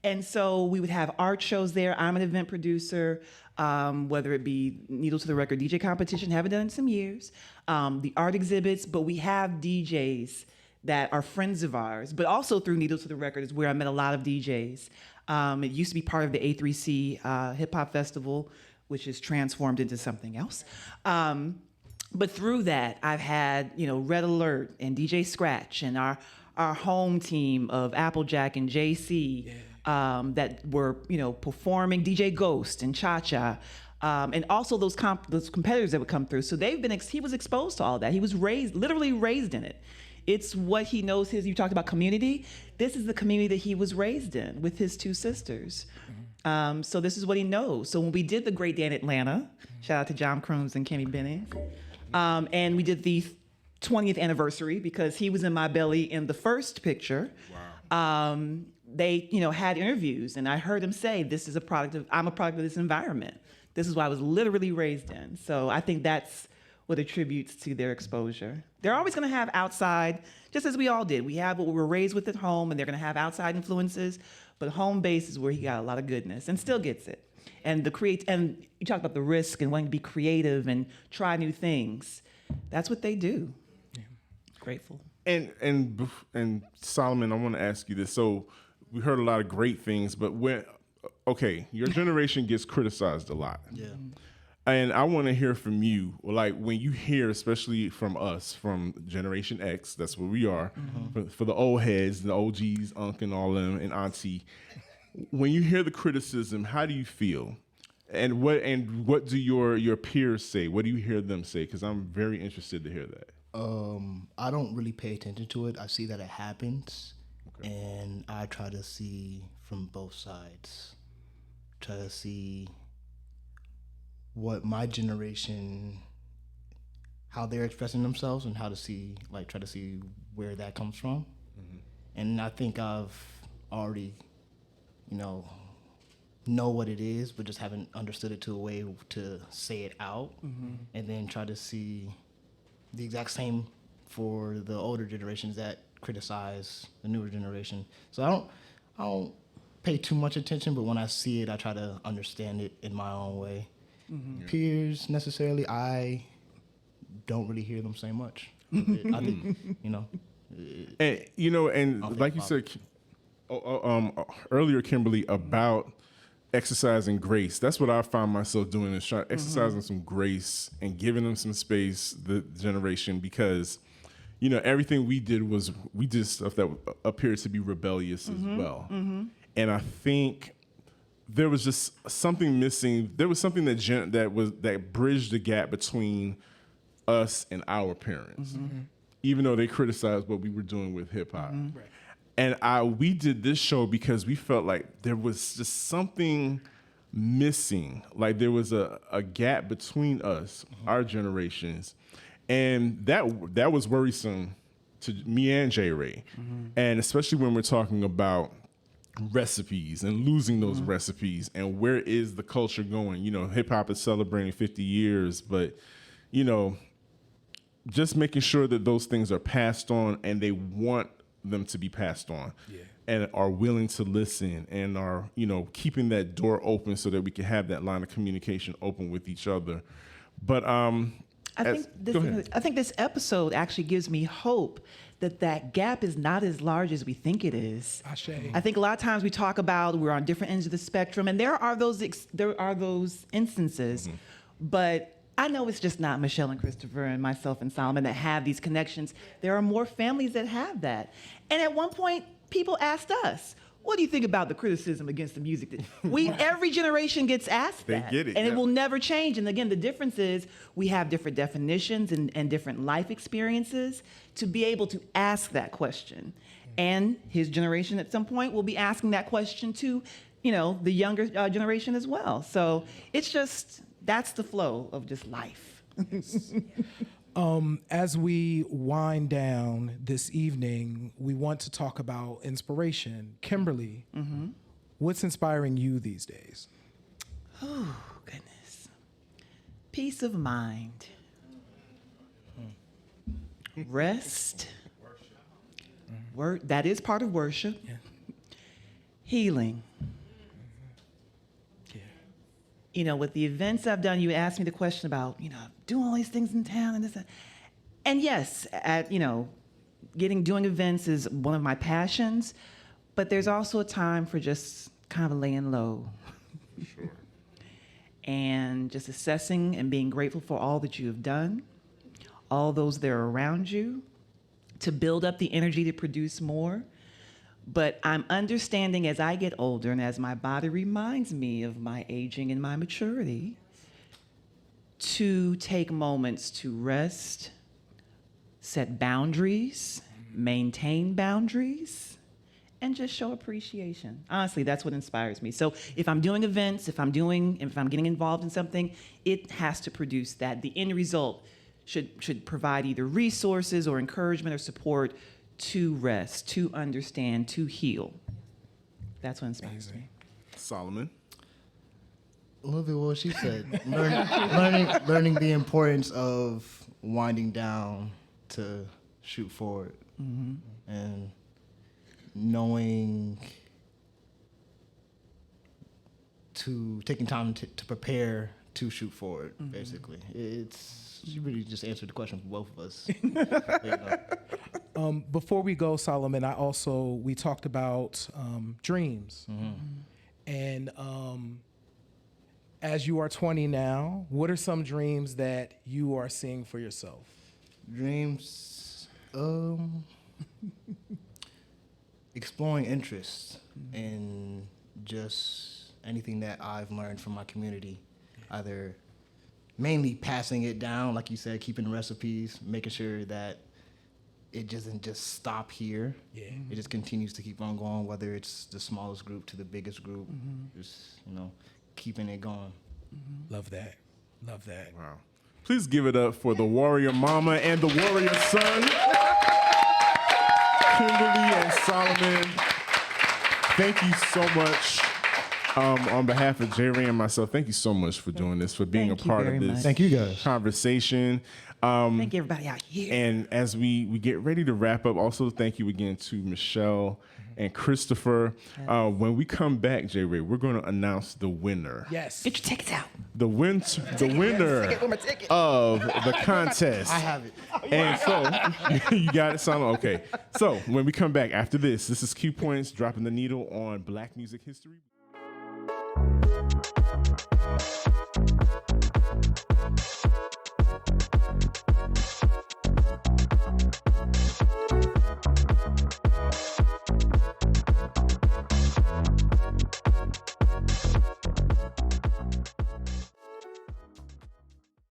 And so we would have art shows there. I'm an event producer, whether it be Needle to the Record DJ competition, haven't done it in some years, the art exhibits, but we have DJs that are friends of ours, but also through Needle to the Record is where I met a lot of DJs. It used to be part of the A3C Hip Hop Festival, which is transformed into something else. But through that, I've had, you know, Red Alert and DJ Scratch and our home team of Applejack and JC that were, you know, performing, DJ Ghost and Cha-Cha, and also those competitors that would come through. So he was exposed to all that. He was literally raised in it. It's what he knows. You talked about community. This is the community that he was raised in with his two sisters. So this is what he knows. So when we did the Great Day in Atlanta, shout out to John Crooms and Kenny Benny, and we did the 20th anniversary because he was in my belly in the first picture. Wow. They, you know, had interviews, and I heard him say, I'm a product of this environment. This is what I was literally raised in. So I think that's what attributes to their exposure. They're always going to have outside, just as we all did. We have what we were raised with at home, and they're going to have outside influences, but home base is where he got a lot of goodness and still gets it. And and you talk about the risk and wanting to be creative and try new things. That's what they do. Yeah. Grateful. And Solomon, I want to ask you this. So we heard a lot of great things, but your generation gets criticized a lot. Yeah. And I want to hear from you, like when you hear, especially from us, from Generation X, that's where we are, for the old heads, the OGs, Unc and all them, and Auntie. When you hear the criticism, how do you feel? And what do your peers say? What do you hear them say? Because I'm very interested to hear that. I don't really pay attention to it. I see that it happens, and I try to see from both sides. Try to see what my generation, how they're expressing themselves, and try to see where that comes from. And I think I've already, know what it is, but just haven't understood it to a way to say it out, and then try to see the exact same for the older generations that criticize the newer generation. So I don't pay too much attention, but when I see it, I try to understand it in my own way. Peers, necessarily, I don't really hear them say much. I think, and like you said, earlier, Kimberly, about exercising grace. That's what I find myself doing, is trying exercising some grace and giving them some space, the generation, because everything we did stuff that appeared to be rebellious as well. And I think there was just something missing. There was something that bridged the gap between us and our parents, even though they criticized what we were doing with hip hop. Right. And we did this show because we felt like there was just something missing. Like there was a gap between us, our generations. And that was worrisome to me and J. Ray. And especially when we're talking about recipes and losing those recipes, and where is the culture going? Hip hop is celebrating 50 years, but just making sure that those things are passed on, and they want them to be passed on, and are willing to listen, and are keeping that door open so that we can have that line of communication open with each other. But I think this episode actually gives me hope that gap is not as large as we think it is. I think a lot of times we talk about we're on different ends of the spectrum, and there are those instances, but I know it's just not Michelle and Christopher and myself and Solomon that have these connections. There are more families that have that. And at one point, people asked us, what do you think about the criticism against the music? Every generation gets asked that. They get it. And it will never change. And again, the difference is we have different definitions and different life experiences to be able to ask that question. And his generation at some point will be asking that question to, the younger generation as well. So it's just, that's the flow of just life. As we wind down this evening, we want to talk about inspiration. Kimberly, what's inspiring you these days? Oh, goodness. Peace of mind. Rest. That is part of worship. Healing. With the events I've done, you asked me the question about, doing all these things in town and this. And yes, doing events is one of my passions, but there's also a time for just kind of laying low. Sure. And just assessing and being grateful for all that you have done, all those that are around you, to build up the energy to produce more. But I'm understanding as I get older and as my body reminds me of my aging and my maturity, to take moments to rest, set boundaries, maintain boundaries, and just show appreciation. Honestly, that's what inspires me. So if I'm doing events, if I'm getting involved in something, it has to produce that. The end result should provide either resources or encouragement or support to rest, to understand, to heal. That's what inspires me. Solomon? A little bit what she said. learning the importance of winding down to shoot forward. And taking time to prepare to shoot forward, basically. She really just answered the question for both of us. Before we go, Solomon, we talked about dreams. And as you are 20 now, what are some dreams that you are seeing for yourself? Dreams, exploring interests in just anything that I've learned from my community, either mainly passing it down, like you said, keeping recipes, making sure that it doesn't just stop here. It just continues to keep on going, whether it's the smallest group to the biggest group, just, keeping it going. Love that. Wow. Please give it up for the warrior mama and the warrior son, Kimberly and Solomon. Thank you so much On behalf of J. Ray and myself, thank you so much for doing this, for being Thank a you part very of this much. Thank you guys. conversation. Thank you, everybody out here. And as we get ready to wrap up, also thank you again to Michelle and Christopher. When we come back, J. Ray, we're going to announce the winner. Yes. Get your tickets out. The winner of the contest. I have it. And so, you got it, son? Okay. So, when we come back after this is Q Points dropping the needle on Black music history.